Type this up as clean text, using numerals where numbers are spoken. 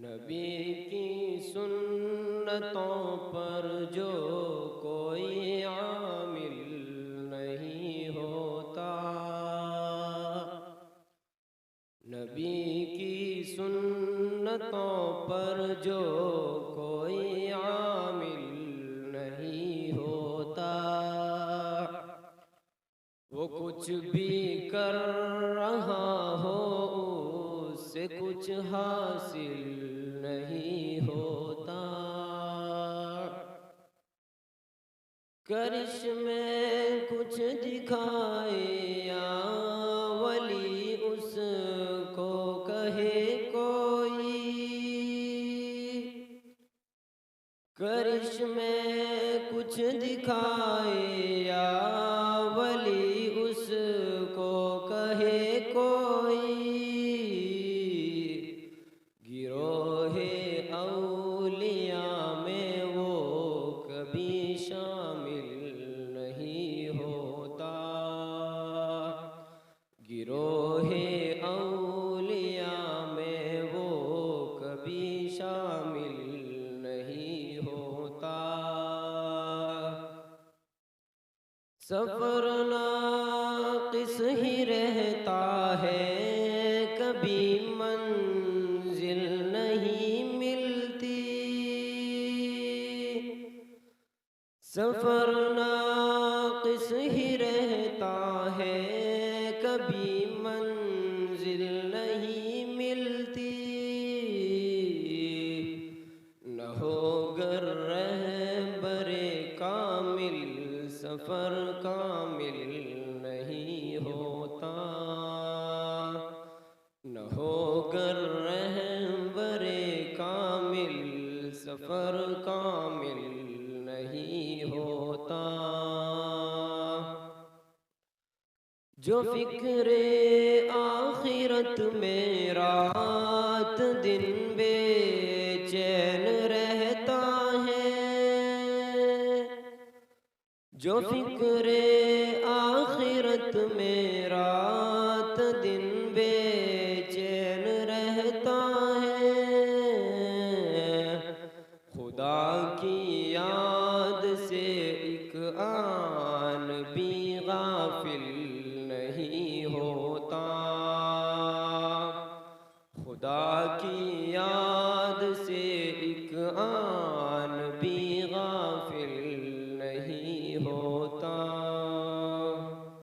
नबी की सुन्नतों पर जो कोई आमिल नहीं होता, नबी की सुन्नतों पर जो कोई आमिल नहीं होता, वो कुछ भी कर रहा हो उससे कुछ हासिल नहीं होता। करिश्मे कुछ दिखाए या वली उसको कहे कोई, करिश्मे कुछ दिखाए या वली उसको कहे कोई, गिरोहे औलिया में वो कभी शामिल नहीं होता, गिरोहे औलिया में वो कभी शामिल नहीं होता। सफर नाक़िस ही रहता है, कभी मंजिल नहीं मिलती, सफर नाक़िस ही रहता है, कभी मंजिल नहीं मिलती, न होगर रहबरे कामिल सफर कामिल नहीं होता, न होगर रहबरे कामिल सफर कामिल नहीं होता। जो फिक्रे आखिरत में रात दिन बेचैन रहता है, जो फिक्रे आखिरत में रात दिन बेचैन रहता है, खुदा की याद से एक आन भी गाफिल नहीं हो